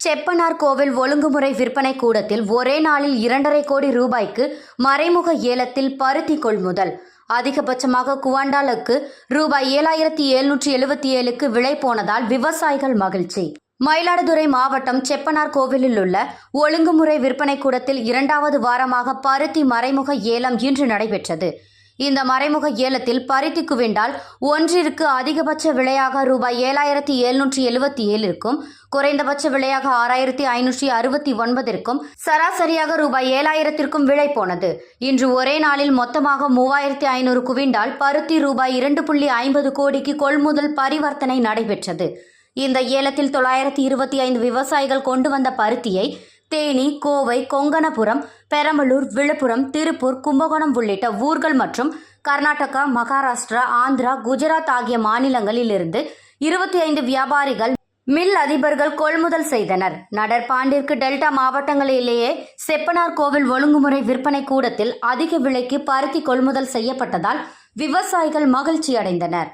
செப்பனார் கோவில் ஒழுங்குமுறை விற்பனை கூடத்தில் ஒரே நாளில் 2.5 கோடி ரூபாய்க்கு மறைமுக ஏலத்தில் பருத்தி கொள்முதல். அதிகபட்சமாக குவாண்டாலுக்கு ரூபாய் 7,777க்கு விலை போனதால் விவசாயிகள் மகிழ்ச்சி. மயிலாடுதுறை மாவட்டம் செப்பனார் கோவிலில் உள்ள ஒழுங்குமுறை விற்பனை கூடத்தில் 2வது வாரமாக பருத்தி மறைமுக ஏலம் இன்று நடைபெற்றது. இந்த மறைமுக ஏலத்தில் பருத்தி குவிண்டால் ஒன்றிற்கு அதிகபட்ச விலையாக ரூபாய் 7,777க்கும் குறைந்தபட்ச விலையாக 6,569க்கும் சராசரியாக ரூபாய் 7,000க்கும் விலை போனது. இன்று ஒரே நாளில் மொத்தமாக 3,500 குவிண்டால் பருத்தி ரூபாய் 2.50 கோடிக்கு கொள்முதல் பரிவர்த்தனை நடைபெற்றது. இந்த ஏலத்தில் 925 விவசாயிகள் கொண்டு வந்த பருத்தியை தேனி, கோவை, கொங்கணபுரம், பெரம்பலூர், விழுப்புரம், திருப்பூர், கும்பகோணம் உள்ளிட்ட ஊர்கள் மற்றும் கர்நாடகா, மகாராஷ்டிரா, ஆந்திரா, குஜராத் ஆகிய மாநிலங்களில் இருந்து 25 வியாபாரிகள், மில் அதிபர்கள் கொள்முதல் செய்தனர். நடப்பாண்டிற்கு டெல்டா மாவட்டங்களிலேயே செப்பனார் கோவில் ஒழுங்குமுறை விற்பனை கூடத்தில் அதிக விலைக்கு பருத்தி கொள்முதல் செய்யப்பட்டதால் விவசாயிகள் மகிழ்ச்சி அடைந்தனர்.